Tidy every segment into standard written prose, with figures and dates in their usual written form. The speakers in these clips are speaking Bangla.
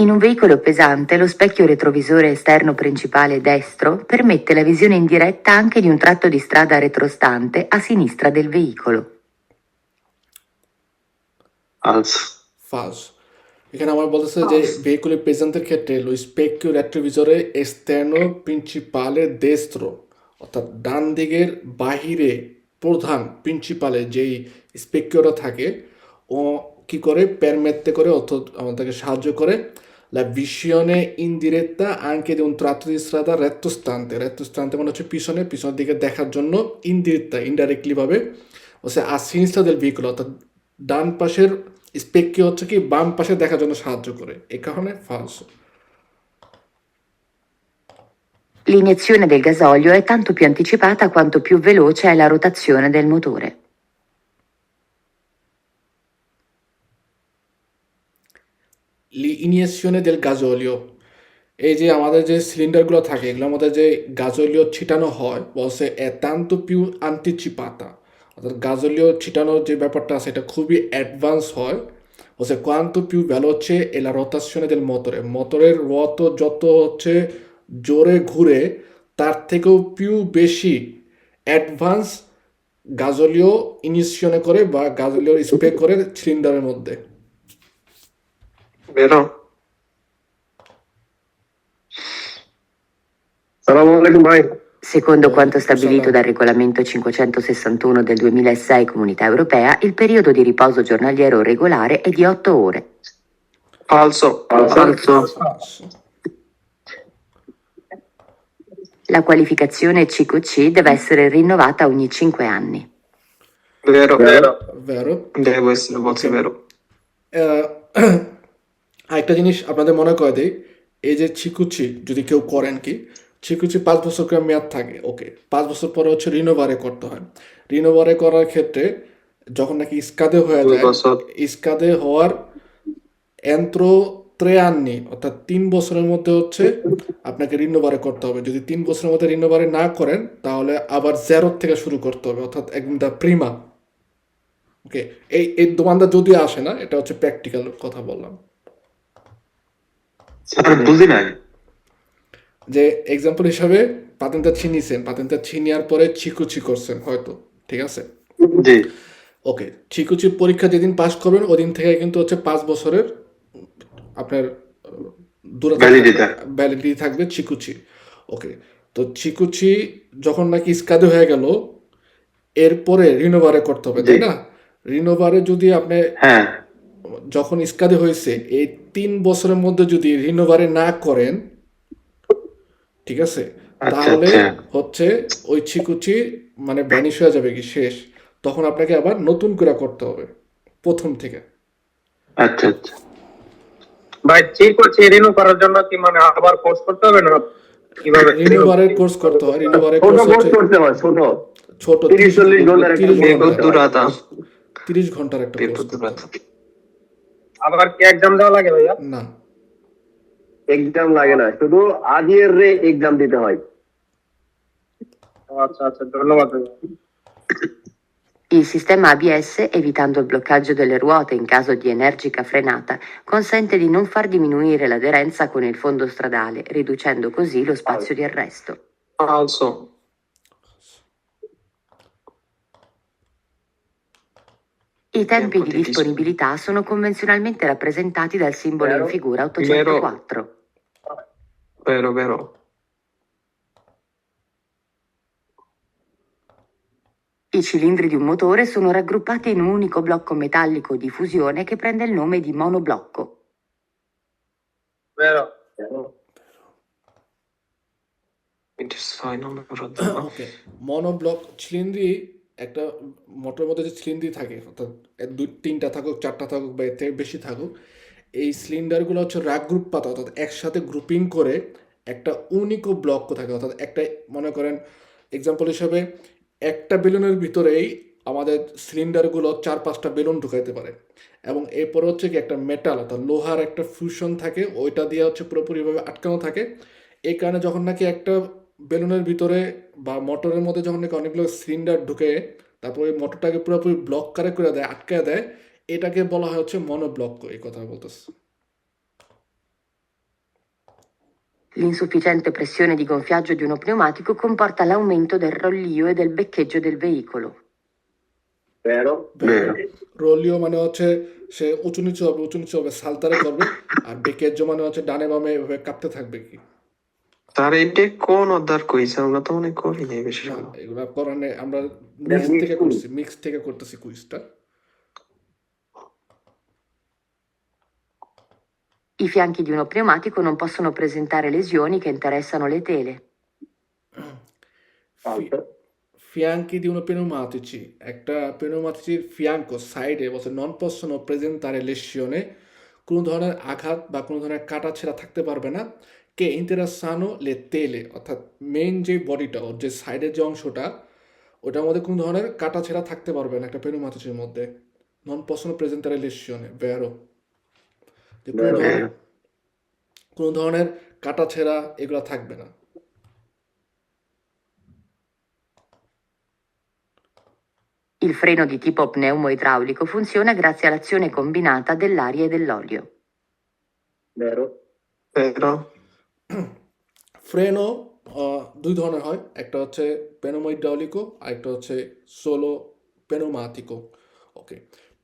In un veicolo pesante, lo specchio retrovisore esterno principale destro permette la visione in diretta anche di un tratto di strada retrostante a sinistra del veicolo. Falso. ফালস। এখানে আমার বলতেছে যে ভেহিকুলের প্রেজেন্টের ক্ষেত্রে lo specchio retrovisore esterno principale destro, অর্থাৎ ডান দিকের বাহিরে প্রধান প্রিন্সিপালে যেই স্পেকিওটা থাকে ও কি করে permette করে অর্থাৎ আমাদেরকে সাহায্য করে la visione in diretta anche di un tratto di strada rettostante। rettostante মানে হচ্ছে পিছনের দিকে দেখার জন্য ইনডিরেক্টটা ইনডাইরেক্টলি ভাবে হচ্ছে a sinistra del veicolo, অর্থাৎ ডান পাশের স্পেককে হচ্ছে কি বাম পাশে দেখার জন্য সাহায্য করে, এই কারণে ফালসো। L'iniezione del gasolio è tanto più anticipata quanto più veloce è la rotazione del motore. L'iniezione del gasolio, এই যে আমাদের যে সিলিন্ডারগুলো থাকে এগুলোর মধ্যে যে গাজলীয় ছিটানো হয় বলছে è tanto più anticipata, অর্থাৎ গাজলীয় ছিটানোর যে ব্যাপারটা আছে এটা খুবই অ্যাডভান্স হয়। বলছে quanto più veloce è la rotazione del motore, মোটরের রত যত হচ্ছে জোরে ঘুরে তার থেকেও পিউ বেশি অ্যাডভান্স গাজলীয় ইনিশিয়নে করে বা গাজলীয় স্প্রে করে সিলিন্ডারের মধ্যে। Vero? Salam alaikum, bhai. Secondo quanto stabilito dal regolamento 561 del 2006 Comunità Europea, il periodo di riposo giornaliero regolare è di 8 ore. Falso. Falso. La qualificazione CQC deve essere rinnovata ogni 5 anni. Vero. Vero? Deve essere forse vero. আরেকটা জিনিস আপনাদের মনে করে দিই, এই যে চিকুচি যদি কেউ করেন কি চিকুচি 5 বছর করে মেয়াদ থাকে, ওকে 5 বছর পরে হচ্ছে রিনোভারে করতে হয়। রিনোভারে করার ক্ষেত্রে যখন নাকি ইস্কাদে হয়ে যায়, ইস্কাদে হওয়ার এন্ত্র 3 anni, অর্থাৎ 3 বছরের মধ্যে হচ্ছে আপনাকে রিনোভারে করতে হবে। যদি 3 বছরের মধ্যে রিনোভারে না করেন তাহলে আবার জেরো থেকে শুরু করতে হবে, অর্থাৎ একদম দা প্রিমা। ওকে, এই দোমানটা যদিও আসে না, এটা হচ্ছে প্র্যাকটিক্যাল কথা বললাম। স্যার বুঝি নাই। যে এক্সাম্পল হিসাবে পাতেনটা ছিনিয়েছেন, পাতেনটা ছিনিয়ার পরে চিকুচি করছেন হয়তো, ঠিক আছে? জি। ওকে, চিকুচি পরীক্ষা যেদিন পাস করবেন ওদিন থেকে কিন্তু হচ্ছে 5 বছরের আপনার ভ্যালিডিটি থাকবে চিকুচি। ওকে, তো চিকুচি যখন নাকি স্কাদে হয়ে গেল এরপরে রিনোভারে করতে হবে, তাই না? রিনোভারে যদি আপনি যখন স্কাদে হয়েছে এই 3 বছরের মধ্যে যদি রিনোভারে না করেন, ঠিক আছে, তাহলে হচ্ছে ওই চিকুচি মানে ভ্যানিশ হয়ে যাবে, কি শেষ। তখন আপনাকে আবার নতুন করে করতে হবে প্রথম থেকে। আচ্ছা আচ্ছা ভাই, চিকুচি রিনিউ করার জন্য কি মানে আবার কোর্স করতে হবে না? কিভাবে রিনোভারের কোর্স করতে হয়? রিনোভারের কোর্স করতে হয় ছোট 30-40 ঘন্টার একটা 30 ঘন্টার একটা কোর্স। আবার কি এক্সাম দেওয়া লাগে ভাইয়া? না, এক্সাম লাগে না, শুধু আজিয়ের রে এক্সাম দিতে হয়। আচ্ছা আচ্ছা, ধন্যবাদ ভাইয়া। Il sistema ABS, evitando il bloccaggio delle ruote in caso di energica frenata, consente di non far diminuire l'aderenza con il fondo stradale, riducendo così lo spazio di arresto. Falso. I tempi di disponibilità sono convenzionalmente rappresentati dal simbolo in figura 804. Vero. I cilindri di un motore sono raggruppati in un unico blocco metallico di fusione che prende il nome di monoblocco. Vero. Okay, monoblock ছিলিন্দ্রি একটা মোটরের মধ্যে যে ছিলিন্দ্রি থাকে, অর্থাৎ 2-3টা থাকুক, 4টা থাকুক বা এর থেকে বেশি থাকুক, এই সিলিন্ডারগুলো হচ্ছে রাগ গ্রুপ পাতা, অর্থাৎ একসাথে গ্রুপিং করে একটা উনিকো ব্লক থাকে। অর্থাৎ একটা মনে করেন এক্সাম্পল হিসাবে একটা বেলুনের ভিতরেই আমাদের সিলিন্ডারগুলো 4-5টা বেলুন ঢুকাইতে পারে, এবং এরপর হচ্ছে কি একটা মেটাল অর্থাৎ লোহার একটা ফিউশন থাকে, ওইটা দিয়ে হচ্ছে পুরোপুরিভাবে আটকানো থাকে। এই কারণে যখন নাকি একটা বেলুনের ভিতরে বা মোটরের মধ্যে যখন নাকি অনেকগুলো সিলিন্ডার ঢুকে তারপর ওই মোটরটাকে পুরোপুরি ব্লক করে দেয়, আটকে দেয়, এটাকে বলা হয় হচ্ছে মনোব্লক। এই কথা বলতেছে। L'insufficiente pressione di gonfiaggio di uno pneumatico comporta l'aumento del rollio e del beccheggio del veicolo. vero? Vero। Vero। রোলিও মানে হচ্ছে সে উঁচু নিচু হবে সালতারে করবে, আর বেকেজ মানে হচ্ছে ডানে বামে এভাবে কাঁপতে থাকবে কি। তার এটা কোন অধ্যায় কইছে? আমরা তো মনে করি নাই বেশি না, সময়। এগুলা করানে আমরা এটা মিক্স mix থেকে tool। করছি, মিক্স থেকে করতেছি কুইজটা। I fianchi di uno pneumatico non possono presentare lesioni che interessano le tele. Fee- Falso। fianchi di uno pneumatici, একটা pneumatiচির ফিয়াঙ্কো সাইডে বলছে নন possono presentare lesione, কোনো ধরনের আঘাত বা কোনো ধরনের কাটা ছেঁড়া থাকতে পারবে না, কে ইন্টারাসানো লে তেলে, অর্থাৎ মেইন যে বডিটা ওর যে সাইডের যে অংশটা ওটার মধ্যে কোনো ধরনের কাটা ছেঁড়া থাকতে পারবে না একটা pneumatiচির মধ্যে। নন possono presentare lesione, vero? যে কোনো Vero। ধরনের Vero। কোনো ধরনের কাটা ছেঁড়া এগুলো থাকবে না। Il freno di tipo pneumo-idraulico funziona grazie all'azione combinata dell'aria e dell'olio. Vero। Vero। ফ্রেনও দুই ধরনের হয়, একটা হচ্ছে পেনোমোইড্রাউলিকো আর একটা হচ্ছে সোলো পেনোমাতিকো। ওকে,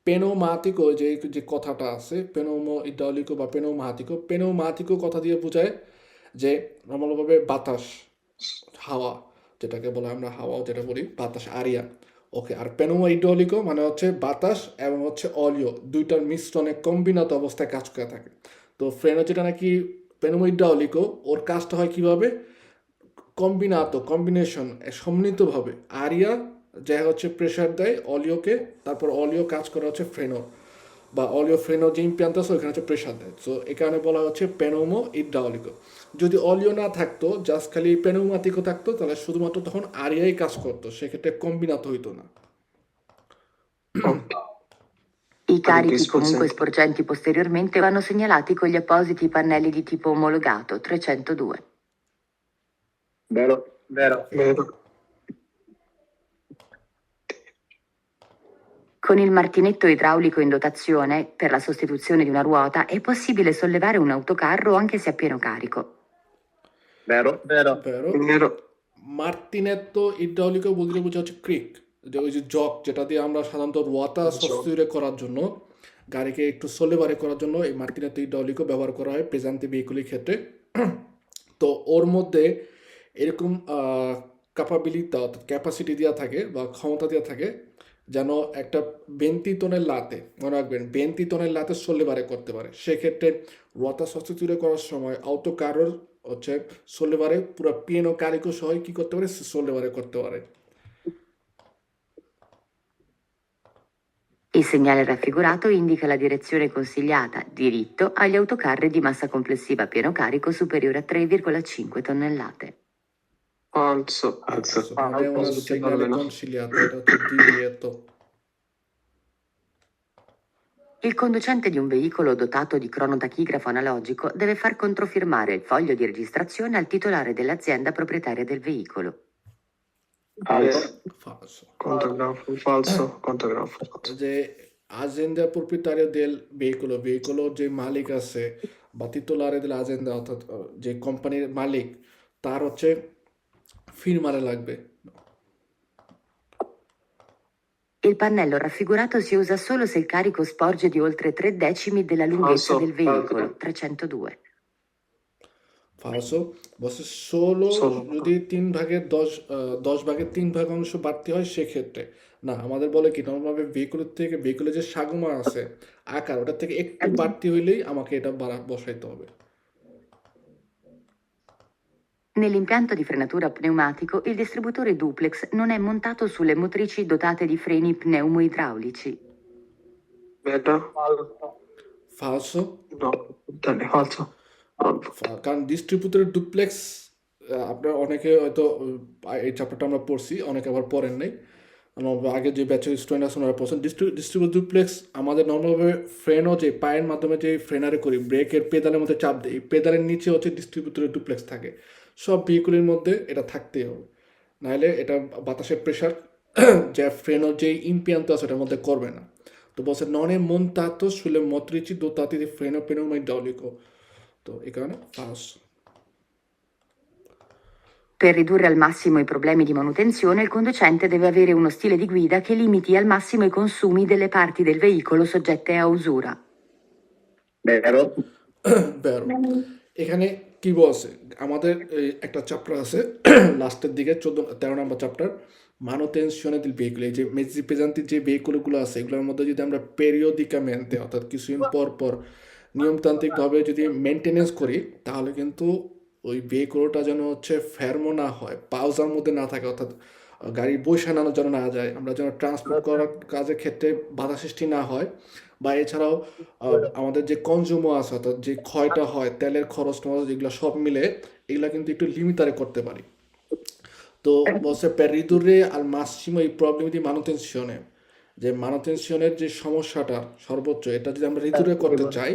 পেনোমাতিকো যে যে কথাটা আছে পেনোমোইড্রাউলিকো বা পেনোমাতিকো কথা দিয়ে বোঝায় যে নর্মালভাবে বাতাস, হাওয়া, যেটাকে বলে আমরা হাওয়া যেটা বলি বাতাস, আরিয়া। ওকে, আর পেনোমোইড্রাউলিকো মানে হচ্ছে বাতাস এবং হচ্ছে অলিও দুইটার মিশ্রণে কম্বিনাত অবস্থায় কাজ করে থাকে। তো ফ্রেনো যেটা নাকি পেনোমোইড্রাউলিকো ওর কাজটা হয় কিভাবে, কম্বিনেশন সম্মিলিতভাবে আরিয়া যা হচ্ছে প্রেশার দেয় অলিওকে, তারপর অলিও কাজ করা হচ্ছে ফ্রেনো বা অলিও ফ্রেনো যে ইম্পিয়ান্ট আছে ওইখানে হচ্ছে প্রেশার দেয়। সো এই কারণে বলা হচ্ছে পেনোমো ইড্রাউলিকো। যদি অলিও না থাকতো, জাস্ট খালি পেনোমাতিকো থাকতো, তাহলে শুধুমাত্র তখন আরিয়াই কাজ করতো, সেক্ষেত্রে কম্বিনাত হইতো না। I carichi Discorso. comunque sporgenti posteriormente vanno segnalati con gli appositi pannelli di tipo omologato 302. Vero। Vero। Vero। Con il martinetto idraulico in dotazione, per la sostituzione di una ruota, è possibile sollevare un autocarro anche se a pieno carico. Vero। Vero। Vero? Vero। মার্টিনেত্তো ইড্রাউলিকো বলতে বোঝা হচ্ছে ক্রিক, যে ওই যে জক যেটা দিয়ে আমরা সাধারণত রোয়াতা সস্তুরে করার জন্য, গাড়িকে একটু সোলেবারে করার জন্য এই মার্টিনেত্তো ইড্রাউলিকো ব্যবহার করা হয় পেজান্তি ভেহিকুলের ক্ষেত্রে। তো ওর মধ্যে এরকম ক্যাপাবিলিটি অর্থাৎ ক্যাপাসিটি দেওয়া থাকে বা ক্ষমতা দেওয়া থাকে যেন একটা 20 টনের লাতে, মনে রাখবেন 20 টনের লাতে সোলেবারে করতে পারে। সেক্ষেত্রে রোয়াতা সস্তুরে করার সময় autocarro হচ্ছে sollevare পুরো pieno carico সহ কি করতে পারে, sollevare করতে পারে। Il segnale raffigurato indica la direzione consigliata, diritto, agli autocarri di massa complessiva a pieno carico superiore a 3,5 tonnellate. Falso। Falso, Falso। non è un segnale consigliato, এটা হচ্ছে divieto। Il conducente di un veicolo dotato di cronotachigrafo analogico deve far controfirmare il foglio di registrazione al titolare dell'azienda proprietaria del veicolo. Falso। Falso. Contografo। Falso। Contografo। যে azienda proprietaria del veicolo যে মালিক আছে বা titolare dell'azienda অর্থাৎ যে কোম্পানির মালিক, তার হচ্ছে ফিরমারে লাগবে। Il pannello raffigurato si usa solo se il carico sporge di oltre 3 decimi della lunghezza Falso. del veicolo, 302. ফালসো বলছে ষোলো Solo। যদি 10 ভাগের 3 ভাগ অংশ বাড়তি হয় সেক্ষেত্রে না। আমাদের বলে কি নর্মালভাবে ভেহিকুলের যে সাগুমা আছে আকার, ওটার থেকে একটু বাড়তি হইলেই আমাকে এটা বসাইতে হবে। Nell'impianto di frenatura pneumatico il distributore duplex non è montato sulle motrici dotate di freni pneumo-idraulici. Vero। ফালসো, No। Dale, falso। কারণ ডিস্ট্রিবিউটরের ডুপ্লেক্স আপনার অনেকে হয়তো এই চ্যাপ্টারটা আমরা পড়ছি, অনেকে আবার পড়েন নাই, আগে যে ব্যাচের স্টুডেন্ট আছে ওনারা পড়ছেন। ডিস্ট্রিবিউটর ডুপ্লেক্স আমাদের নর্মালভাবে ফ্রেনও যে পায়ের মাধ্যমে যে ফ্রেনারে করি, ব্রেকের পেদালের মধ্যে চাপ দিই, পেদালের নিচে হচ্ছে ডিস্ট্রিবিউটরের ডুপ্লেক্স থাকে। সব ভেহিকুলের মধ্যে এটা থাকতেই হবে, নাহলে এটা বাতাসের প্রেশার যে ফ্রেনও যে ইম্পিয়ান্ট আছে ওটার মধ্যে করবে না। তো বলছে non è montato sulle motrici dotate di freno pneumo-idraulico, তো এই কারণে ফালসো। Per ridurre al massimo i problemi di manutenzione, il conducente deve avere uno stile di guida che limiti al massimo i consumi delle parti del veicolo soggette a usura. Vero? বেরো এখানে কি বলছে আমাদের একটা চ্যাপ্টার আছে লাস্টের দিকে 13 নম্বর চ্যাপ্টার মানুটেনশনে দিল ভেহিকুল এই যে মেজি পেজান্তি যে ভেহিকুলগুলো আছে এগুলোর মধ্যে যদি আমরা পেরিওডিকামেন্টে অর্থাৎ কিছুদিন পর পর নিয়মতান্ত্রিকভাবে যদি মেনটেনেন্স করি তাহলে কিন্তু ওই ভেহিকুলটা যেন হচ্ছে ফেরমো না হয় পাউজার মধ্যে না থাকে অর্থাৎ গাড়ি বৈশানানো যেন না যায় আমরা যেন ট্রান্সপোর্ট করার কাজের ক্ষেত্রে বাধা সৃষ্টি না হয় বা এছাড়াও আমাদের যে কনজিউমও আছে অর্থাৎ যে ক্ষয়টা হয় তেলের খরচ টরচ যেগুলো সব মিলে এগুলো কিন্তু একটু লিমিটারে করতে পারি তো বলছে per ridurre al massimo i problemi di manutenzione যে manutenzione যে সমস্যাটা সর্বোচ্চ এটা যদি আমরা রিদুরে করতে চাই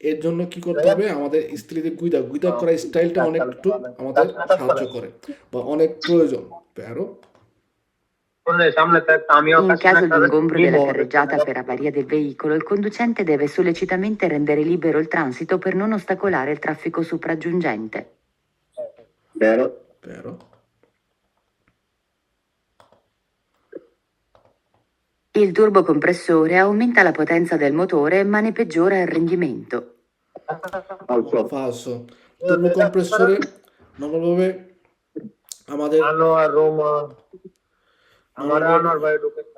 এর জন্য কি করতে হবে আমাদের স্ত্রীদের গুইদা করার স্টাইলটা অনেক একটু আমাদের সাহায্য করে বা অনেক প্রয়োজন pero সামনে তো একটা আমিও In caso di ingombro della carreggiata per avaria del veicolo, il conducente deve sollecitamente rendere libero il transito per non ostacolare il traffico sopraggiungente. Vero? pero Il turbocompressore aumenta la potenza del motore ma ne peggiora il rendimento. Falso. falso turbo compressore নর্মালভাবে আমাদের আনো আর রোমা আমার আনোয়ার ভাই ঢুকেছে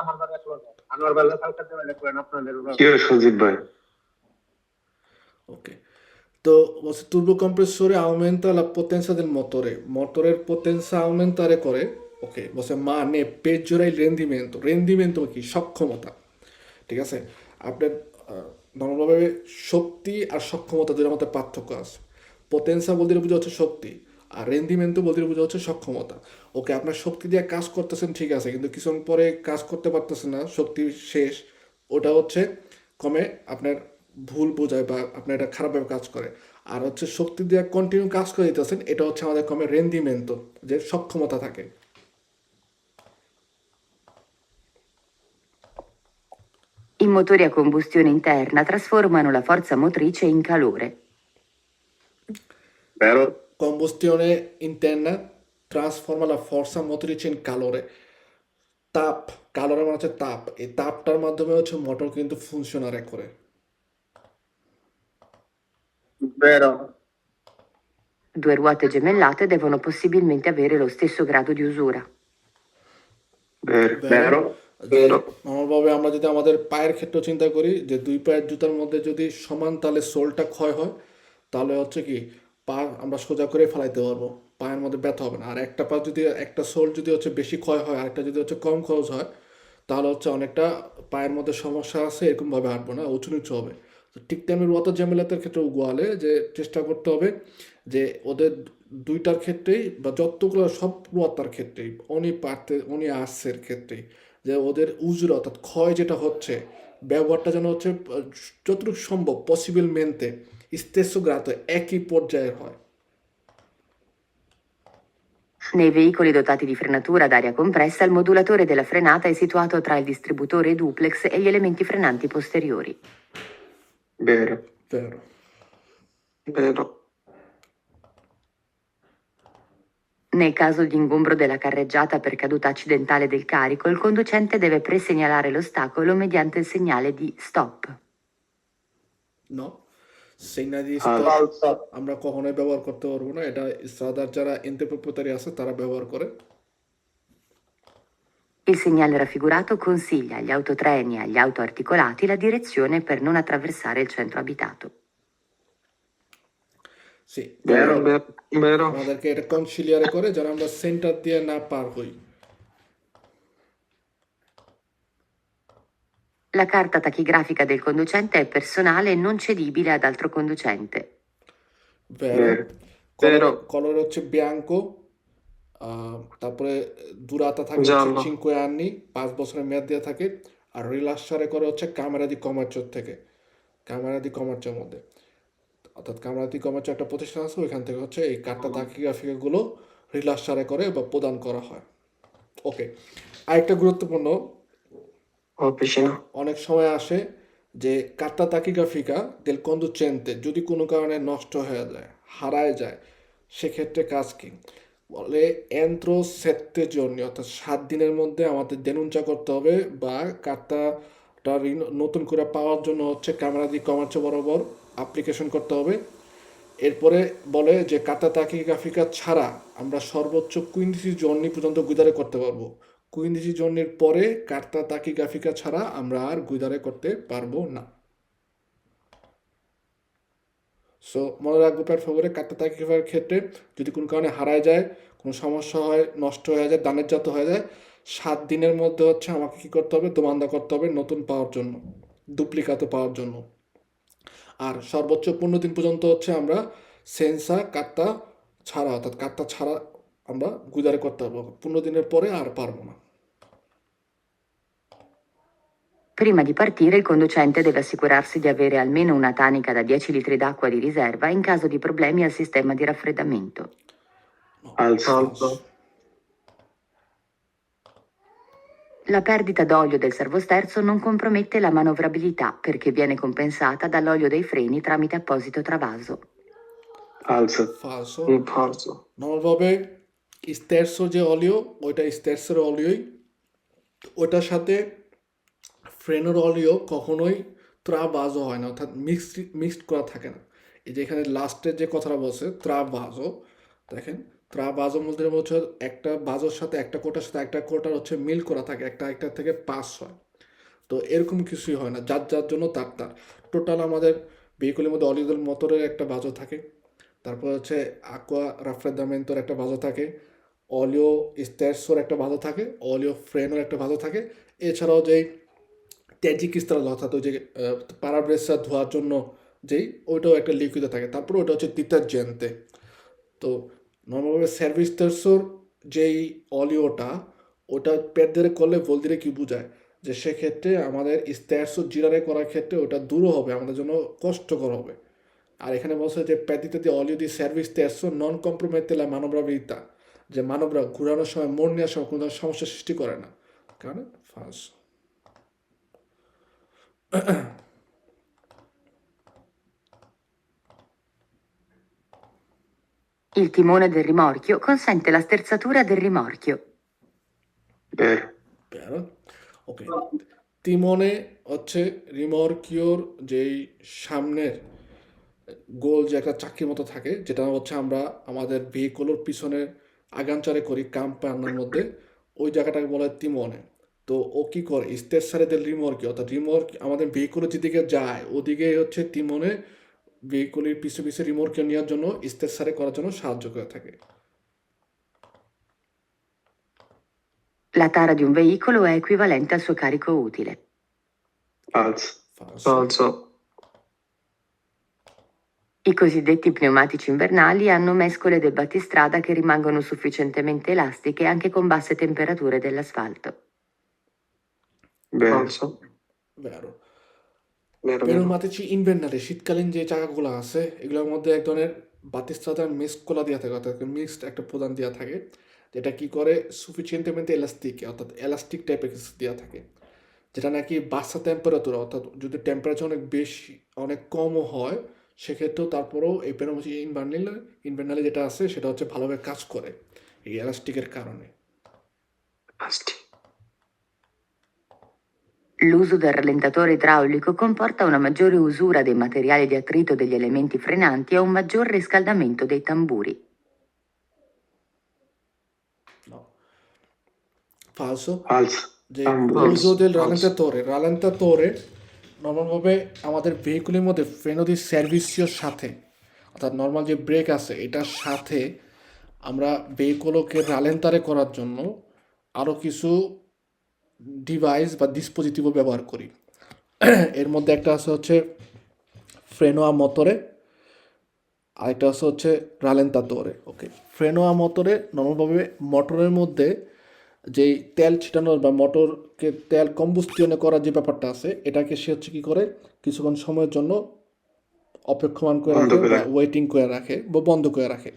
আমার ভাই আসলে আনোয়ার ভাই কালকে দেওয়া করেন আপনাদের কি হয় সঞ্জিত ভাই? ok তো বলছে turbo compressore aumenta la potenza del motore মোটরের potenza aumentare করে ওকে বলছে মানে peggiora il rendimento কি সক্ষমতা ঠিক আছে আপনার নর্মালভাবে শক্তি আর সক্ষমতা দুটোর মধ্যে পার্থক্য আছে পোটেন্সা বলতে বোঝা হচ্ছে শক্তি আর রেন্ডিমেন্টও বলতে বোঝা হচ্ছে সক্ষমতা ওকে আপনার শক্তি দিয়ে কাজ করতেছেন ঠিক আছে কিন্তু কিছুক্ষণ পরে কাজ করতে পারতেছেন না শক্তি শেষ ওটা হচ্ছে কমে আপনার ভুল বোঝায় বা আপনার এটা খারাপভাবে কাজ করে আর হচ্ছে শক্তি দিয়ে কন্টিনিউ কাজ করে দিতেছেন এটা হচ্ছে আমাদের কমে রেন্ডিমেন্ট যে সক্ষমতা থাকে I motori a combustione interna trasformano la forza motrice in calore. Vero? Combustione interna trasforma la forza motrice in calore তাপ calore মানে হচ্ছে তাপ এই তাপটার মাধ্যমে হচ্ছে মোটর কিন্তু ফুংশনারে করে Vero. Due ruote gemellate devono possibilmente avere lo stesso grado di usura. Vero? নর্মালভাবে আমরা যদি আমাদের পায়ের ক্ষেত্রে চিন্তা করি যে দুই পায়ের জুতার মধ্যে যদি সমান তালে সোলটা ক্ষয় হয় তাহলে হচ্ছে কি পা আমরা সোজা করে ফেলাইতে পারবো পায়ের মধ্যে ব্যথা হবে না আর একটা পা যদি একটা সোল যদি হচ্ছে বেশি ক্ষয় হয় আর একটা যদি হচ্ছে কম খরচ হয় তাহলে হচ্ছে অনেকটা পায়ের মধ্যে সমস্যা আছে এরকমভাবে হাঁটবো না উঁচু নিচু হবে তো ঠিক তেমনি রত জ্যামেলাতের ক্ষেত্রে গোয়ালে যে চেষ্টা করতে হবে যে ওদের দুইটার ক্ষেত্রেই বা যতগুলো সব রতার ক্ষেত্রেই উনি আসছের ক্ষেত্রেই যে ওদের উজুর অর্থাৎ ক্ষয় যেটা হচ্ছে ব্যবহারটা যেন হচ্ছে যতটুকু সম্ভব পসিবল মেনতে stesso grado একই পর্যায়ের হয় Nei veicoli dotati di frenatura ad aria compressa, il modulatore della frenata è situato tra il distributore duplex e gli elementi frenanti posteriori. Vero. vero Vero. Nel caso di ingombro della carreggiata per caduta accidentale del carico, il conducente deve presegnalare l'ostacolo mediante il segnale di stop. no signal দিয়ে Falso. আমরা কখনোই ব্যবহার করতে পারবো না এটা সাধারণ যারা ইন্টারপ্রেটারি আছে তারা ব্যবহার করে Il segnale raffigurato consiglia agli autotreni e agli autoarticolati la direzione per non attraversare il centro abitato. sì Vero. Vero. আমাদেরকে এটা কনসিলিয়ারে করে যেন আমরা সেন্টার দিয়ে না পার হই La carta tachigrafica del conducente è personale e non cedibile ad altro conducente. vero Vero. color হচ্ছে bianco তারপরে দুরাতা থাকে Giallo. 5 anni 5 বছরের মেয়াদ দেওয়া থাকে আর রিলাসারে করে হচ্ছে ক্যামেরা দি কমার্চের থেকে ক্যামেরা দি কমার্চের মধ্যে অর্থাৎ ক্যামেরা দি কমার্চের একটা প্রতিষ্ঠান আছে ওইখান থেকে হচ্ছে এই কার্তা তাকিগ্রাফিকাগুলো রিলাসারে করে বা প্রদান করা হয় ওকে আরেকটা গুরুত্বপূর্ণ Vicino. অনেক সময় আসে যে কার্তা তাকিগ্রাফিকা del conducente যদি কোনো কারণে নষ্ট হয়ে যায় হারায় যায় সেক্ষেত্রে কাজ কি বলে entro 7 giorni, অর্থাৎ 7 দিনের মধ্যে আমাদের দেনুঞ্চা করতে হবে বা কার্তাটা নতুন করে পাওয়ার জন্য হচ্ছে ক্যামেরা দি কমার্চে বরাবর অ্যাপ্লিকেশন করতে হবে। এরপরে বলে যে কাতা তাকিগ্রাফিকা ছাড়া আমরা সর্বোচ্চ 15 জর্নি পর্যন্ত গুইদারে করতে পারবো। 15 জর্নির পরে কার্তা তাকিগ্রাফিকা ছাড়া আমরা আর গুইদারে করতে পারবো না। সো মনে রাখবো প্ল্যাটফর্মে কার্তা তাকিগ্রাফির ক্ষেত্রে যদি কোনো কারণে হারায় যায়, কোনো সমস্যা হয়, নষ্ট হয়ে যায়, দানেরজাত হয়ে যায়, 7 দিনের মধ্যে হচ্ছে আমাকে কী করতে হবে, দোমান্দা করতে হবে নতুন পাওয়ার জন্য, ডুপ্লিকাত পাওয়ার জন্য। আর সর্বোচ্চ 15 দিন পর্যন্ত হচ্ছে আমরা সেন্সা কার্তা ছাড়া, অর্থাৎ কার্তা ছাড়া আমরা গুইদারে করতে পারবো। 15 দিনের পরে আর পারবো না। Prima di partire il conducente deve assicurarsi di avere almeno una tanica da 10 litri d'acqua di riserva in caso di problemi al sistema di raffreddamento. Alzo. La perdita d'olio del servosterzo non compromette la manovrabilità perché viene compensata dall'olio dei freni tramite apposito travaso. Falso. ফালসো। Falso. নর্মালভাবে স্টেরসো যে অলিও, ওইটা স্টেরসের অলিওই, ওইটার সাথে ফ্রেনের অলিও কখনোই ত্রাবাজও হয় না, অর্থাৎ মিক্সড করা থাকে না। এই যে এখানে লাস্টের যে কথাটা বলছে ত্রাবাজো, দেখেন ত্রাবাজোর মধ্যে হচ্ছে একটা বাজোর সাথে একটা কোটার সাথে একটা কোটার হচ্ছে মিল করা থাকে, একটা একটা থেকে পাস হয়। তো এরকম কিছুই হয় না, যার যার জন্য তার তার। টোটাল আমাদের ভেহিকলের মধ্যে অলিওদের মোটরের একটা বাজো থাকে, তারপর হচ্ছে aqua raffreddamentoর একটা বাজো থাকে, অলিও স্টেরসোর একটা বাজো থাকে, অলিও ফ্রেনের একটা বাজো থাকে। এছাড়াও যেই ট্যাজিকিস্তাল অর্থাৎ ওই যে পারাব্রেসা ধোয়ার জন্য যেই ওইটাও একটা লিকুইডে থাকে। তারপর ওটা হচ্ছে ডিটারজেন্টে। তো নর্মালভাবে সার্ভিস তেরসোর যেই অলিওটা, ওটা পেট ধরে করলে বলদিরে কি বোঝায় যে সেক্ষেত্রে আমাদের স্টেরসো জিরারে করার ক্ষেত্রে ওটা দূরও হবে, আমাদের জন্য কষ্টকর হবে। আর এখানে বলছে যে পেদিতে দিয়ে অলিও দি সার্ভিস তেরসো নন কম্প্রোমেতে লা মানবরাবিতা, যে মানবরা ঘুরানোর সময় মোড় নেওয়ার সময় কোনো ধরনের সমস্যা সৃষ্টি করে না, কারণ ফালস। Il timone del rimorchio consente la sterzatura del rimorchio. Vero. Vero? ওকে, তিমনে হচ্ছে রিমরকিওর যেই সামনের গোল যে একটা চাকির মতো থাকে, যেটা হচ্ছে আমরা আমাদের ভেহিকলের পিছনে আগানচারে করি কাম্পানের মধ্যে, ওই জায়গাটাকে বলা হয় তিমনে। তো ও কী করে স্টেসারে del rimorchio, অর্থাৎ রিমর্ক আমাদের ভেহিকলের যেদিকে যায় ওদিকে হচ্ছে তিমনে ভেহিকলের পিছু পিছু রিমর্কিও নেওয়ার জন্য স্টেসারে করার জন্য সাহায্য করে থাকে। La tara di un veicolo è equivalente al suo carico utile. Falso. Falso. Falso. I cosiddetti pneumatici invernali hanno mescole del battistrada che rimangono sufficientemente elastiche anche con basse temperature dell'asfalto. Vero. Falso. Vero. Vero. পেরোমাতিচি ইনভেন্টারি শীতকালীন যে চাকাগুলো আছে এগুলোর মধ্যে এক ধরনের বাতিস্তাদার মিক্স কলা দেওয়া থাকে, অর্থাৎ মিক্সড একটা প্রদান দেওয়া থাকে, যেটা কি করে সুফিসিয়েন্টমেন্ট এলাস্টিক, অর্থাৎ এলাস্টিক টাইপের কিছু দেওয়া থাকে, যেটা নাকি বাসা টেম্পারেচার, অর্থাৎ যদি টেম্পারেচার অনেক বেশি অনেক কমও হয় সেক্ষেত্রেও তারপরেও এই পেরোমাতিচি ইনভেন্টারি যেটা আছে সেটা হচ্ছে ভালোভাবে কাজ করে এই এলাস্টিকের কারণে। Asti. L'uso del rallentatore idraulico comporta una maggiore usura dei materiali di attrito degli elementi frenanti e un maggior riscaldamento dei tamburi. No. Falso. Falso. যে Falso. uso del Falso. rallentatore নর্মালভাবে আমাদের ভেহিকুলের মধ্যে ফ্রেনো দি সার্ভিসিওর সাথে, অর্থাৎ নর্মাল যে ব্রেক আছে এটার সাথে আমরা ভেহিকুলকে রালেন্তারে করার জন্য আরও কিছু ডিভাইস বা ডিসপোজিটিভও ব্যবহার করি। এর মধ্যে একটা আছে হচ্ছে ফ্রেনোয়া মোটরে, আরেকটা আছে হচ্ছে রালেন্তাতোরে। ওকে, ফ্রেনোয়া মোটরে নর্মালভাবে মোটরের মধ্যে যেই তেল ছিটানোর বা মোটরকে তেল কম্বুস্টিয়নে করার যে ব্যাপারটা আছে এটাকে সে হচ্ছে কী করে কিছুক্ষণ সময়ের জন্য অপেক্ষমান করে বন্ধ রাখে করে বা রাখে। ওয়েটিং করে রাখে বা বন্ধ করে রাখে।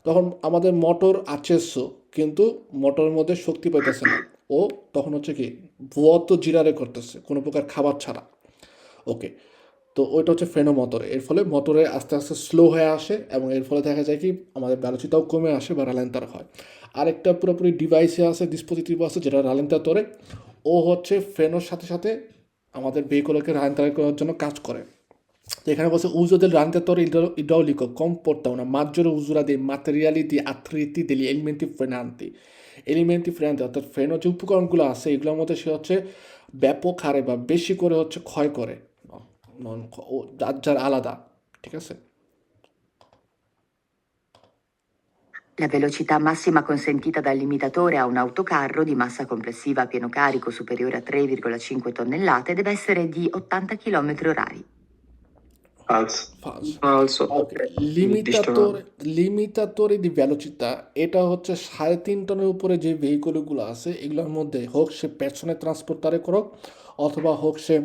তখন আমাদের মোটর আচেস্য কিন্তু মোটরের মধ্যে শক্তি পাইতেছে না, ও তখন হচ্ছে কি ভুয়ত জিরারে করতেছে কোনো প্রকার খাবার ছাড়া। ওকে, তো ওইটা হচ্ছে ফ্রেনো মোটরে, এর ফলে মোটরে আস্তে আস্তে স্লো হয়ে আসে এবং এর ফলে দেখা যায় কি আমাদের ভ্যালোসিটিটাও কমে আসে বা রালেন্তার হয়। আরেকটা পুরোপুরি ডিভাইসে আছে, ডিসপোজিটিভ আছে যেটা রালেন্তার তোরে, ও হচ্ছে ফ্রেনোর সাথে সাথে আমাদের ভেহিকলকে রালেন্তার করার জন্য কাজ করে। তো এখানে বলছে uso del radiatore idraulico comporta una maggiore usura dei materiali di attriti degli elementi frenanti। এলিমেন্টই ফ্রেন্ড অর্থাৎ ফ্রেনের যে উপকরণগুলো আছে এগুলোর মধ্যে সে হচ্ছে ব্যাপক হারে বা বেশি করে হচ্ছে ক্ষয় করে, যার যার আলাদা, ঠিক আছে। La velocità massima consentita dal limitatore a un autocarro di massa complessiva a pieno carico superiore a 3,5 tonnellate deve essere di 80 km orari. falso Falso. falso ওকে, লিমিটাতরে দি ভ্যালোচিতা, এটা হচ্ছে 3.5 টনের উপরে যে ভেহিকলগুলো আছে এগুলোর মধ্যে হোক সে পেছনে ট্রান্সপোর্টারে করুক অথবা হোক সে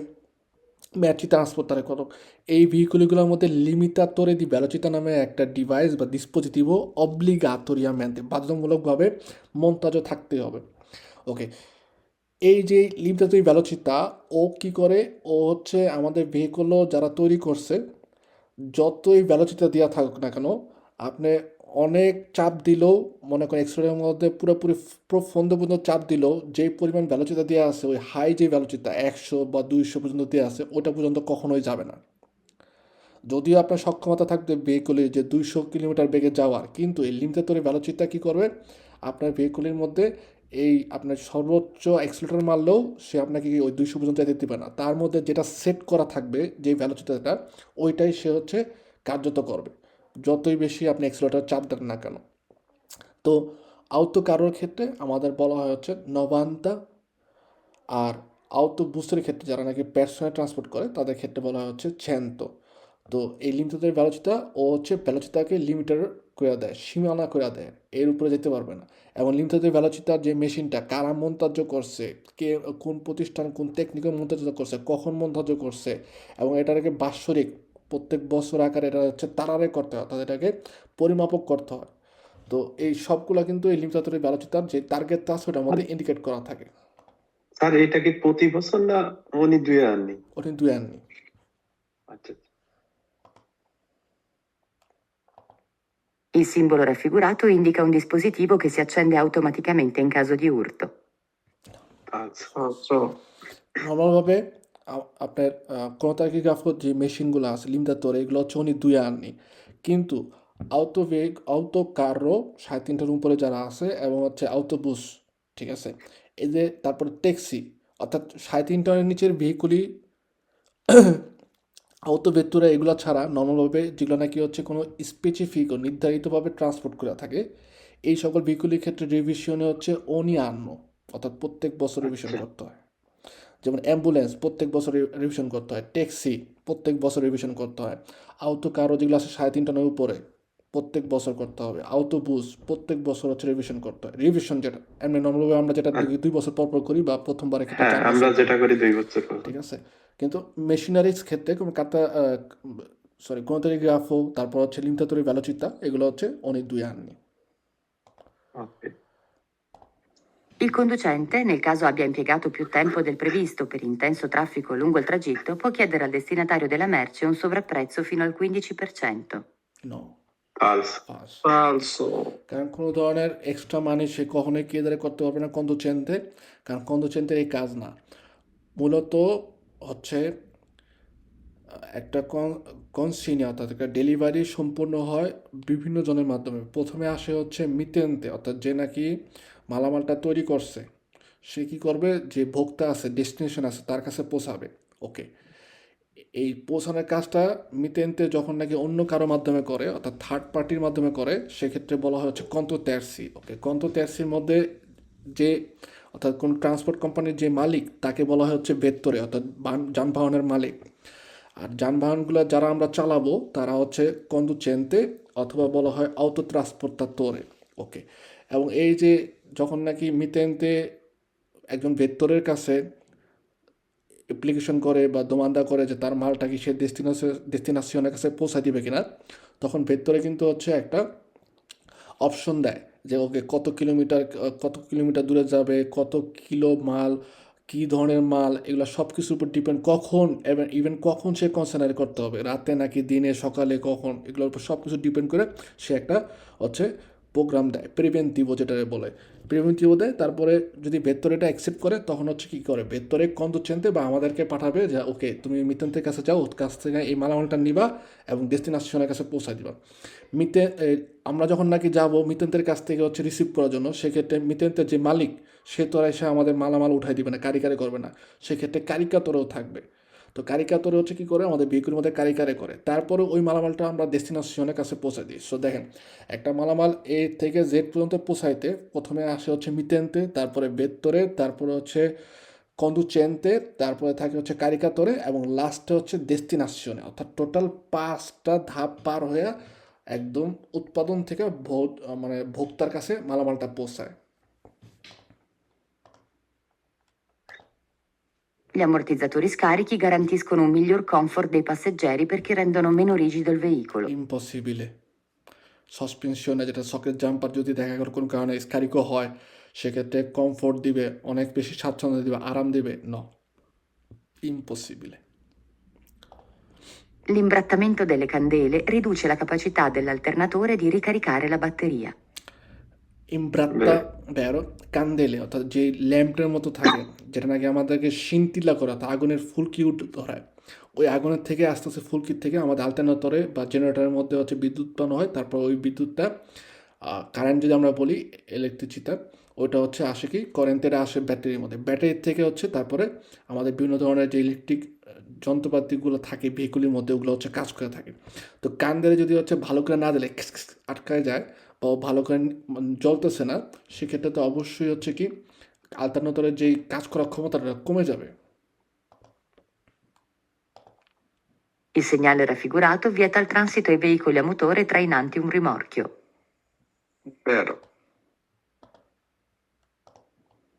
ম্যাচি ট্রান্সপোর্টারে করুক, এই ভেহিকলগুলোর মধ্যে লিমিটাতরে দি ভ্যালোচিতা নামে একটা ডিভাইস বা ডিসপোজিটিভও অব্লিগাটোরিয়ামেন্টে বাধ্যতামূলকভাবে মন্তাজ থাকতে হবে। ওকে, এই যে লিমিটাতরি ভ্যালোচিতা ও কী করে, ও হচ্ছে আমাদের ভেহিকলও যারা তৈরি করছে যতই ভ্যালোচিতা দেওয়া থাকুক না কেন, আপনি অনেক চাপ দিলেও, মনে করেন এক্সেলের মধ্যে পুরোপুরি ফন্দ পর্যন্ত চাপ দিলেও যেই পরিমাণ ভ্যালোচিতা দেওয়া আছে ওই হাই যে ভ্যালোচিতা 100 বা 200 পর্যন্ত দেওয়া আছে ওটা পর্যন্ত কখনোই যাবে না। যদিও আপনার সক্ষমতা থাকবে ভেহিকলে যে 200 কিলোমিটার বেগে যাওয়ার, কিন্তু এই লিমিটাতরে ভ্যালোচিতা কী করবে, আপনার ভেহিকলের মধ্যে এই আপনার সর্বোচ্চ অ্যাক্সিলেটর মারলেও সে আপনাকে ওই 200 পর্যন্ত যেতে দিবে না, তার মধ্যে যেটা সেট করা থাকবে যে ভ্যালোচিতাটা ওইটাই সে হচ্ছে কার্যত করবে যতই বেশি আপনি অ্যাক্সিলেটর চাপ দেন না কেন। তো আউতো কারোর ক্ষেত্রে আমাদের বলা হয় হচ্ছে নবান্তা, আর আউতো বুস্টের ক্ষেত্রে যারা নাকি পার্সোনাল ট্রান্সপোর্ট করে তাদের ক্ষেত্রে বলা হয় হচ্ছে ছেন্ত। তো এই লিমিটের ভ্যালোচিতা ও হচ্ছে ভ্যালোচিতাকে লিমিটার করে দেয়, সীমানা করে দেয়, এর উপরে যেতে পারবে না। এবং লিমিটের ভ্যালোচিতার যে মেশিনটা কারা মন্তাজ্য করছে, কে কোন প্রতিষ্ঠান কোন টেকনিক্যাল মন্তাজ্য করছে, কখন মন্তাজ্য করছে, এবং এটাকে বাৎসরিক প্রত্যেক বছর আকারে এটা হচ্ছে তারারে করতে হয়, অর্থাৎ এটাকে পরিমাপক করতে হয়। তো এই সবগুলো কিন্তু এই লিমিটের ভ্যালোচিতার যে টার্গেটটা আছে ওটার মধ্যে ইন্ডিকেট করা থাকে। স্যার এটা কি প্রতি বছর না উনি 2 আননি? ওটা দুই আননি। আচ্ছা Il simbolo raffigurato indica un dispositivo che si accende automaticamente in caso di urto. falso নর্মালভাবে আপনার ক্রোনোটাকিগ্রাফ যে মেশিনগুলো আছে লিমিটাতর এগুলো হচ্ছে উনি দুই আননি, কিন্তু আউতো কারো 3.5টার উপরে যারা আছে এবং হচ্ছে আউটোবুস, ঠিক আছে, এই যে তারপরে ট্যাক্সি অর্থাৎ 3.5 টনের নিচের ভেহিকুলই আউতো ভেত্তুরা এগুলো ছাড়া নর্মালভাবে যেগুলো নাকি হচ্ছে কোনো স্পেসিফিক ও নির্ধারিতভাবে ট্রান্সপোর্ট করে থাকে এই সকল ভেহিকুলের ক্ষেত্রে রিভিশনে হচ্ছে অনি আন্ন, অর্থাৎ প্রত্যেক বছর রিভিশন করতে হয়। যেমন অ্যাম্বুলেন্স প্রত্যেক বছর রিভিশন করতে হয়, ট্যাক্সি প্রত্যেক বছর রিভিশন করতে হয়, আউতো কারো যেগুলো আছে 3.5 টনের উপরে প্রত্যেক বছর করতে হবে, আউটোবুস প্রত্যেক বছর হচ্ছে রিভিশন করতে হয়। রিভিশন যেটা এমনি নর্মালভাবে আমরা যেটা 2 বছর পর পর করি বা প্রথমবারের ক্ষেত্রে 4 আমরা বছর, যেটা করি 2 বছর পর। ঠিক আছে। কিন্তু মেশিনারিজ ক্ষেত্রে কোনো ক্রোনোটাকিগ্রাফো তারপর হচ্ছে লিমিটাতরি ভ্যালোচিতা এগুলো হচ্ছে অনেক দুই আননি। ওকে Il conducente, nel caso abbia impiegato più tempo del previsto per intenso traffico lungo il tragitto, può chiedere al destinatario della merce un sovrapprezzo fino al 15%. No, falso pass. falso কারণ কোনো ধরনের এক্সট্রা মানি সে কখনোই কেদারে করতে পারবে না কন্দুচেন্তে, কারণ কন্দুচেন্তের এই কাজ না। মূলত হচ্ছে একটা কনসিনি অর্থাৎ একটা ডেলিভারি সম্পূর্ণ হয় বিভিন্ন জনের মাধ্যমে। প্রথমে আসে হচ্ছে মিতেন্তে অর্থাৎ যে নাকি মালামালটা তৈরি করছে সে কী করবে, যে ভোক্তা আছে ডেস্টিনেশন আছে তার কাছে পৌঁছাবে। ওকে, এই পৌঁছানোর কাজটা মিতেন্তে যখন নাকি অন্য কারো মাধ্যমে করে অর্থাৎ থার্ড পার্টির মাধ্যমে করে সেক্ষেত্রে বলা হয় হচ্ছে কন্তোত্যার্সি। ওকে, কন্তোত্যার্সির মধ্যে যে অর্থাৎ কোন ট্রান্সপোর্ট কোম্পানির যে মালিক তাকে বলা হয় হচ্ছে ভেত্তরে অর্থাৎ যানবাহনের মালিক। আর যানবাহনগুলো যারা আমরা চালাবো তারা হচ্ছে কন্দুচেন্তে অথবা বলা হয় আউতো ট্রান্সপোর্টাতোরে। ওকে, এবং এই যে যখন নাকি মিতেন্তে একজন ভেত্তরের কাছে অ্যাপ্লিকেশন করে বা দোমান্দা করে যে তার মালটা কি সে ডেস্টিনেশনের কাছে পৌঁছা দিবে কিনা, তখন ভেতরে কিন্তু হচ্ছে একটা অপশন দেয় যে ওকে কত কিলোমিটার দূরে যাবে, কত কিলো মাল কী ধরনের মাল, এগুলো সব কিছুর উপর ডিপেন্ড, কখন ইভেন কখন সে কনসেন্ট্রেট করতে হবে, রাতে নাকি দিনে, সকালে, কখন, এগুলোর উপর সব কিছু ডিপেন্ড করে সে একটা হচ্ছে প্রোগ্রাম দেয়, প্রিভেন্টিভও যেটা বলে, প্রিভেন্টিভও দেয়। তারপরে যদি ভেতরে এটা অ্যাকসেপ্ট করে তখন হচ্ছে কী করে, ভেতরে কন্ট্রোচেন্টে বা আমাদেরকে পাঠাবে যে ওকে তুমি মিতেন্টের কাছে যাও, ওর কাছ থেকে এই মালামালটা নিবা এবং ডেস্টিনেশনের কাছে পৌঁছায় দিবা। আমরা যখন নাকি যাব মিতেন্টের কাছ থেকে হচ্ছে রিসিভ করার জন্য, সেক্ষেত্রে মিতেন্টের যে মালিক সে তো আর এসে আমাদের মালামাল উঠাই দিবে না, কারিকারে করবে না, সেক্ষেত্রে কারিকাতরেও থাকবে। তো কারিকাতরে হচ্ছে কী করে, আমাদের ভেহিকুলের মধ্যে কারিকারে করে, তারপরে ওই মালামালটা আমরা ডেস্টিনেশনের কাছে পৌঁছে দিই। সো দেখেন, একটা মালামাল এ থেকে জেড পর্যন্ত পৌঁছাইতে প্রথমে আসে হচ্ছে মিতেন্তে, তারপরে বেত্তরে, তারপরে হচ্ছে কন্দুচেন্তে, তারপরে থাকে হচ্ছে কারিকাতরে এবং লাস্টে হচ্ছে ডেস্টিনেশনে। অর্থাৎ টোটাল 5টা ধাপ পার হয়ে একদম উৎপাদন থেকে মানে ভোক্তার কাছে মালামালটা পৌঁছায়। Gli ammortizzatori scarichi garantiscono un miglior comfort dei passeggeri perché rendono meno rigido il veicolo. ইম্পসিবলে। সাসপেনশনে যেটা সকেট জাম্পার যদি দেখা গেল কোনো কারণে স্কারিকো হয়, সেক্ষেত্রে কমফোর্ট দিবে, অনেক বেশি স্বাচ্ছন্দ্য দিবে, আরাম দিবে, ইম্পসিবলে। L'imbrattamento delle candele riduce la capacità dell'alternatore di ricaricare la batteria. ইমব্রাত্তা বেরো কান্দেলে, অর্থাৎ যে ল্যাম্পের মতো থাকে যেটা নাকি আমাদেরকে শিন্তিলা করা, আগুনের ফুলকি ধরায়, ওই আগুনের থেকে আস্তে আস্তে ফুলকির থেকে আমাদের আলটারনেটরে বা জেনারেটরের মধ্যে হচ্ছে বিদ্যুৎ উৎপন্ন হয়। তারপর ওই বিদ্যুৎটা কারেন্ট যদি আমরা বলি ইলেকট্রিসিটি, ওইটা হচ্ছে আসে কি কারেন্টের আসে ব্যাটারির মধ্যে, ব্যাটারির থেকে হচ্ছে তারপরে আমাদের বিভিন্ন ধরনের যে ইলেকট্রিক যন্ত্রপাতিগুলো থাকে ভেহিকুলের মধ্যে, ওগুলো হচ্ছে কাজ করে থাকে। তো কান্দেলে যদি হচ্ছে ভালো করে না দিলে আটকায় যায় বা ভালো করে জ্বলতেছে না, সেক্ষেত্রে তো অবশ্যই হচ্ছে কি আলটারনেটরের যেই কাজ করার ক্ষমতাটা কমে যাবে। Il segnale raffigurato vieta il transito ai veicoli a motore trainanti un rimorchio. Vero.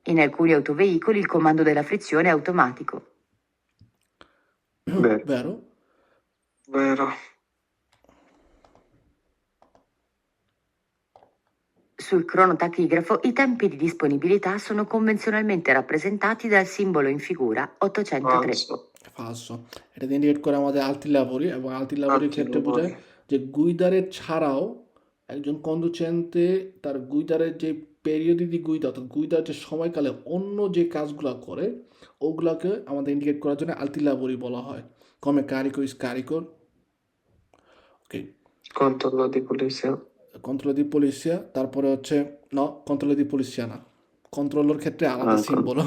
In alcuni autoveicoli il comando della frizione è automatico. Vero. Vero? Vero. Sul cronotachigrafo i tempi di disponibilità sono convenzionalmente rappresentati dal simbolo in figura 803. Falso. ফালসো। এটা ইন্ডিকেট করে আমাদের আলটিলাবরি, এবং আলটিলাবরির ক্ষেত্রে বোঝায় যে গুইদারের ছাড়াও একজন কন্দুচেন্তে তার গুইদারের যে পেরিয়ড দি গুইদা, অর্থাৎ গুইদার যে সময়কালে অন্য যে কাজগুলো করে ওগুলাকে আমাদের ইন্ডিকেট করার জন্য আলটিলাবরি বলা হয়। কমে কারিকো ইস কারিকোর। Okay, Controllo di polizia. কন্ট্রোল দি পুলিশিয়া, তারপরে হচ্ছে কন্ট্রোল দি পুলিশিয়া না, কন্ট্রোলের ক্ষেত্রে আলাদা সিম্বল।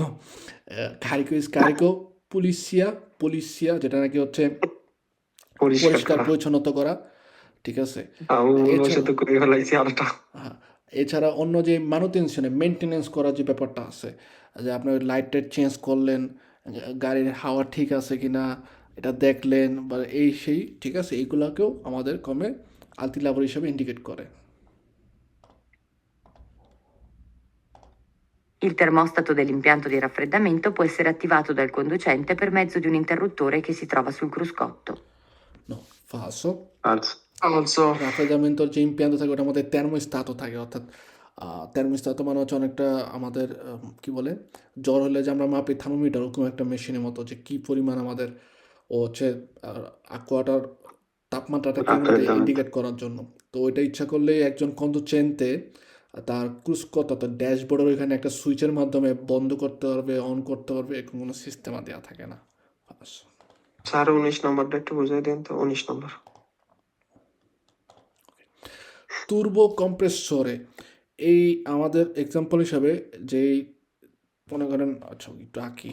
কারিকো ইস কারিকো, পুলিশিয়া যেটা নাকি হচ্ছে পরিষ্কার পরিচ্ছন্নতা করা, ঠিক আছে। এছাড়া অন্য যে মানুটেনশনে মেনটেনেন্স করার যে ব্যাপারটা আছে, যে আপনার লাইটের চেঞ্জ করলেন, গাড়ির হাওয়া ঠিক আছে কিনা এটা দেখলেন, বা এই সেই, ঠিক আছে, এইগুলোকেও আমাদের কমে আলটিলাবরি হিসেবে ইন্ডিকেট করে। Il termostato dell'impianto di raffreddamento può essere attivato dal conducente per mezzo di un interruttore che si trova sul cruscotto. No, falso. Falso. রাফ্রেডামেন্টর যে ইম্পিয়ান্ট থাকে ওটার মধ্যে তের্মোস্ট্যাটও থাকে, অর্থাৎ তের্মোস্ট্যাট মানে হচ্ছে অনেকটা আমাদের কি বলে, জ্বর হলে যে আমরা মাপি থার্মোমিটার, ওরকম একটা মেশিনের মতো, যে কী পরিমাণ আমাদের ও হচ্ছে আকোয়াটার তাপমাত্রাটাকে ইন্ডিকেট করার জন্য। তো ওইটা ইচ্ছা করলেই একজন কন্দুচেন্তে তার ক্রুসকট অর্থাৎ ড্যাশবোর্ডের ওইখানে একটা সুইচের মাধ্যমে বন্ধ করতে পারবে, অন করতে পারবে, এরকম কোনো সিস্টেম আর দেওয়া থাকে না। স্যার 19 নম্বরটা একটু বুঝিয়ে দিন তো, 19 নম্বর। তুর্বো কম্প্রেসরে এই আমাদের এক্সাম্পল হিসাবে যেই মনে করেন, আচ্ছা একটু আঁকি,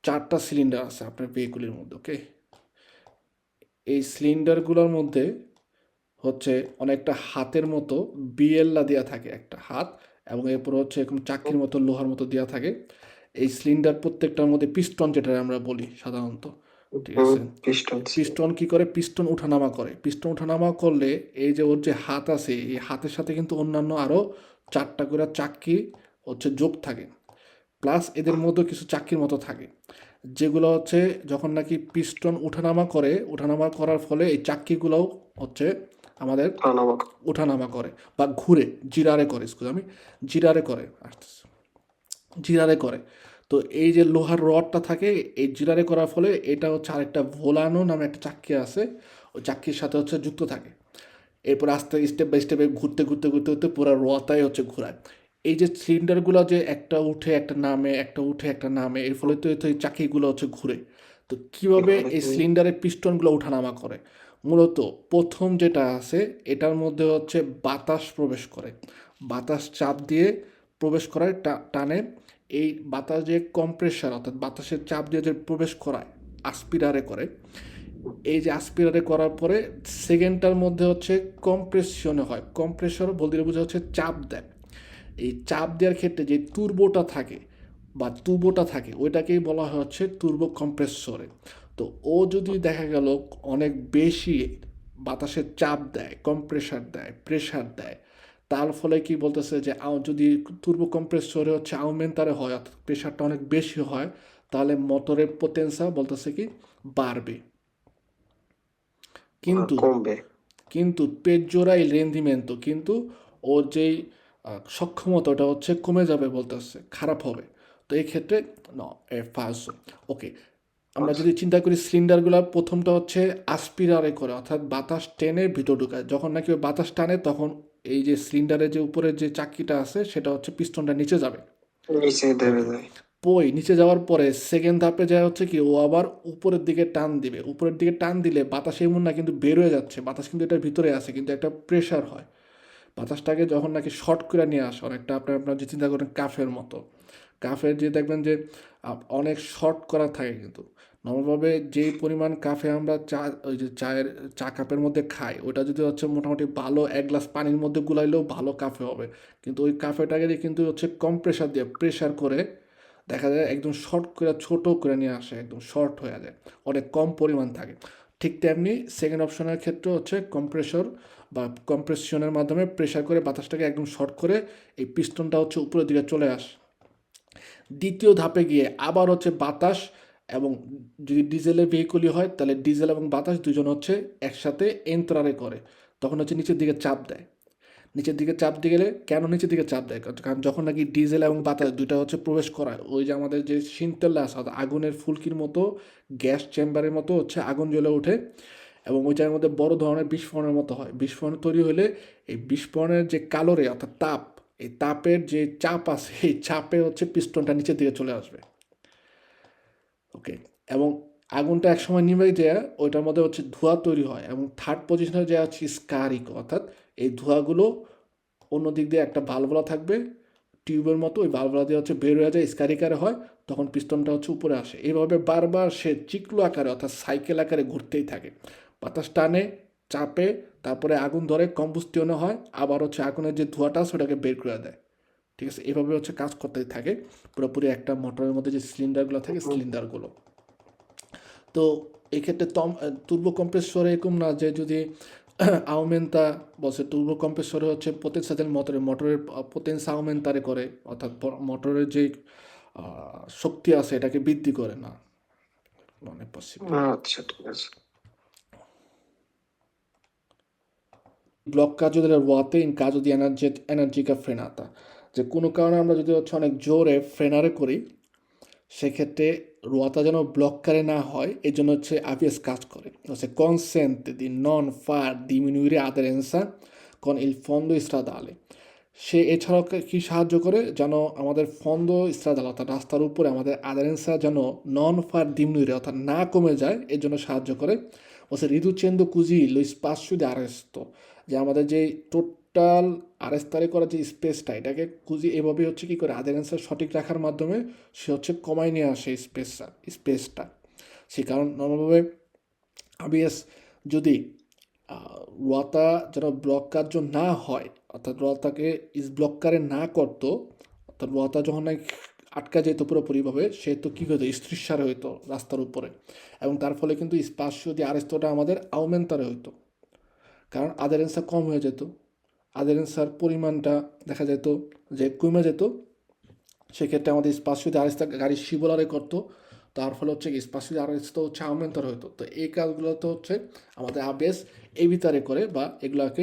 4টা সিলিন্ডার আছে আপনার ভেহিকুলের মধ্যে, ওকে। এই সিলিন্ডারগুলোর মধ্যে হচ্ছে অনেকটা হাতের মতো বিএল্লা দেওয়া থাকে, একটা হাত, এবং এরপর হচ্ছে এরকম চাকির মতো লোহার মতো দেওয়া থাকে। এই সিলিন্ডার প্রত্যেকটার মধ্যে পিস্টন যেটা আমরা বলি সাধারণত, ঠিক আছে। পিস্টন কি করে, পিস্টন উঠানামা করে। পিস্টন উঠানামা করলে এই যে ওর যে হাত আছে, এই হাতের সাথে কিন্তু অন্যান্য আরও 4টা করে চাক্কি হচ্ছে যোগ থাকে, প্লাস এদের মধ্যে কিছু চাক্কির মতো থাকে, যেগুলো হচ্ছে যখন নাকি পিস্টন উঠানামা করার ফলে এই চাক্কিগুলোও হচ্ছে আমাদের ওঠানামা করে বা ঘুরে, জিরারে করে, জিরারে করে। জিরারে করে। তো এই যে লোহার রডটা থাকে, এই জিরারে করার ফলে এটা হচ্ছে আরেকটা ভোলানো নামে একটা চাক্কি আছে, ওই চাক্কির সাথে হচ্ছে যুক্ত থাকে। এরপর আস্তে স্টেপ বাই স্টেপে ঘুরতে ঘুরতে ঘুরতে ঘুরতে পুরো রতাই হচ্ছে ঘোরায়। এই যে সিলিন্ডারগুলো যে একটা উঠে একটা নামে, একটা উঠে একটা নামে, এর ফলে তো এই চাকিগুলো হচ্ছে ঘুরে। তো কিভাবে এই সিলিন্ডারের পিস্টনগুলো ওঠানামা করে? মূলত প্রথম যেটা আছে এটার মধ্যে হচ্ছে বাতাস প্রবেশ করে, বাতাস চাপ দিয়ে প্রবেশ করায় টানে। এই বাতাস যে কম্প্রেসার অর্থাৎ বাতাসের চাপ দিয়ে যে প্রবেশ করায় আসপিরারে করে, এই যে আসপিরারে করার পরে সেকেন্ডটার মধ্যে হচ্ছে কম্প্রেশনে হয়। কম্প্রেসর বলতে বোঝা হচ্ছে চাপ দেয়। এই চাপ দেওয়ার ক্ষেত্রে যে তুর্বোটা থাকে বা তুবোটা থাকে ওইটাকেই বলা হয় হচ্ছে তুর্বো কম্প্রেসরে। তো ও যদি দেখা গেল অনেক বেশি বাতাসের চাপ দেয়, কম্প্রেসার দেয়, প্রেশার দেয়, তার ফলে কি বলতেছে যে যদি তুর্বো কম্প্রেসরে হচ্ছে আউমেন্টারে হয় অর্থাৎ প্রেশারটা অনেক বেশি হয়, তাহলে মোটরের পোটেন্সা বলতেছে কি বাড়বে। কিন্তু কমবে। কিন্তু পেজোরা ইল রেন্দিমেন্তো, কিন্তু ওর যেই সক্ষমতা ওটা হচ্ছে কমে যাবে বলতেছে, খারাপ হবে। তো এই ক্ষেত্রে ফালসো। ওকে, আমরা যদি চিন্তা করি সিলিন্ডারগুলো প্রথমটা হচ্ছে আসপিরারে করে অর্থাৎ বাতাস টেনে ভিতর ঢুকায়। যখন নাকি ওই বাতাস টানে তখন এই যে সিলিন্ডারের যে উপরের যে চাকিটা আছে সেটা হচ্ছে পিস্টনটা নিচে যাবে। নিচে দেবে যায়। নিচে যাওয়ার পরে সেকেন্ড ধাপে যায় হচ্ছে কি ও আবার উপরের দিকে টান দিবে। উপরের দিকে টান দিলে বাতাস এমন না কিন্তু বের হয়ে যাচ্ছে, বাতাস কিন্তু এটার ভিতরে আছে, কিন্তু একটা প্রেশার হয়। বাতাসটাকে যখন নাকি শর্ট করে নিয়ে আসে অনেকটা, আপনার যে চিন্তা করেন কাফের মতো, কাফের যে দেখবেন যে অনেক শর্ট করা থাকে, কিন্তু নর্মালভাবে যেই পরিমাণ কাফে আমরা ওই যে চা কাপের মধ্যে খাই ওটা যদি হচ্ছে মোটামুটি ভালো এক গ্লাস পানির মধ্যে গুলাইলেও ভালো কাফে হবে, কিন্তু ওই কাফেটাকে কিন্তু হচ্ছে কম প্রেশার দিয়ে প্রেশার করে দেখা যায় একদম শর্ট করে ছোটো করে নিয়ে আসে, একদম শর্ট হয়ে যায়, অনেক কম পরিমাণ থাকে। ঠিক তেমনি সেকেন্ড অপশনের ক্ষেত্রে হচ্ছে কম্প্রেসর বা কম্প্রেশনের মাধ্যমে প্রেশার করে বাতাসটাকে একদম শর্ট করে এই পিস্টনটা হচ্ছে উপরের দিকে চলে আসে। দ্বিতীয় ধাপে গিয়ে আবার হচ্ছে বাতাস, এবং যদি ডিজেলের ভেহিকলই হয় তাহলে ডিজেল এবং বাতাস দুজন হচ্ছে একসাথে এন্ত্রারে করে, তখন হচ্ছে নিচের দিকে চাপ দেয়। নিচের দিকে চাপ দিয়ে গেলে কেন নিচের দিকে চাপ দেয়? কারণ যখন নাকি ডিজেল এবং বাতাস দুইটা হচ্ছে প্রবেশ করায়, ওই যে আমাদের যে শীতলটা আছে অর্থাৎ আগুনের ফুলকির মতো গ্যাস চেম্বারের মতো হচ্ছে আগুন জ্বলে ওঠে, এবং ওই জায়গার মধ্যে বড় ধরনের বিস্ফোরণের মতো হয়। বিস্ফোরণ তৈরি হলে এই বিস্ফোরণের যে কালোরে অর্থাৎ তাপ, এই তাপের যে চাপ আছে এই চাপে হচ্ছে পিস্টনটা নিচের দিকে চলে আসবে। ওকে, এবং আগুনটা একসময় নিভে যায়, ওইটার মধ্যে হচ্ছে ধোঁয়া তৈরি হয়, এবং থার্ড পজিশনে যে হচ্ছে স্কারিক, অর্থাৎ এই ধোঁয়াগুলো অন্য দিক দিয়ে একটা ভালভলা থাকবে টিউবের মতো, ওই ভালভলা দিয়ে হচ্ছে বের হয়ে যায়, স্কারিকারে হয়, তখন পিস্টনটা হচ্ছে উপরে আসে। এইভাবে বারবার সে চিকলো আকারে অর্থাৎ সাইকেল আকারে ঘুরতেই থাকে। বাতাস টানে, চাপে, তারপরে আগুন ধরে, কম্বুস্টিয়নে হয়, আবার হচ্ছে আগুনের যে ধোঁয়াটা আছে ওটাকে বের করে দেয়। ঠিক আছে, এভাবে হচ্ছে কাজ করতেই থাকে পুরোপুরি একটা মোটরের মধ্যে যে সিলিন্ডারগুলো থাকে সিলিন্ডারগুলো। তো এক্ষেত্রে তুর্বো কম্প্রেসরে এরকম না যে যদি আউমেন্তা বলছে তুর্বো কম্প্রেসরে হচ্ছে পোটেন্সা del মোটরের পোটেন্সা আউমেন্তারে করে, অর্থাৎ মোটরের যে শক্তি আছে এটাকে বৃদ্ধি করে না, মানে পসিবল। আচ্ছা, ঠিক আছে। bloccaggio delle ruote in caso di energica frenata, যে কোনো কারণে আমরা যদি হচ্ছে অনেক জোরে ফ্রেনারে করি সেক্ষেত্রে রোয়াতা যেন ব্লক করে না হয়, এই জন্য হচ্ছে ABS কাজ করে, হচ্ছে consente di non far diminuire aderenza con il fondo stradale। সে এছাড়াও কি সাহায্য করে যেন আমাদের ফন্দ স্ট্রাদাল অর্থাৎ রাস্তার উপরে আমাদের আদারেন্সা যেন নন ফার ডিমিনুইরে অর্থাৎ না কমে যায়, এর জন্য সাহায্য করে। হচ্ছে রিদুচেন্দো কুজি লো স্পাসিও দি আরেস্তো, যে আমাদের যে টোটাল আরেস্তারে করা যে স্পেসটা এটাকে কুজি এভাবে হচ্ছে কি করে আদারেন্সা সঠিক রাখার মাধ্যমে সে হচ্ছে কমায় নিয়ে আসে স্পেসটা। সে কারণ নর্মালভাবে ABS যদি রোয়াতা যেন ব্লক কার্য না হয় অর্থাৎ রোয়াতাকে ব্লকারে না করতো, অর্থাৎ রোয়াতা যখন আটকা যেত পুরোপুরিভাবে সে তো কী হতো স্থিরসারে হইতো রাস্তার উপরে, এবং তার ফলে কিন্তু স্পাসিও দি আরেস্তোটা আমাদের আউমেন্তারে হইতো, কারণ আদারেন্সা কম হয়ে যেত, আদারেন্সার পরিমাণটা দেখা যেত যে কমে যেত, সেক্ষেত্রে আমাদের স্পাসিও দি আরেস্তা গাড়ি শিবলারে করতো, তার ফলে হচ্ছে কি স্পাসিও দি আরেস্তো হচ্ছে আউমেন্তার হইতো। তো এই কাজগুলো তো হচ্ছে আমাদের ABS এই ভিতরে করে বা এগুলাকে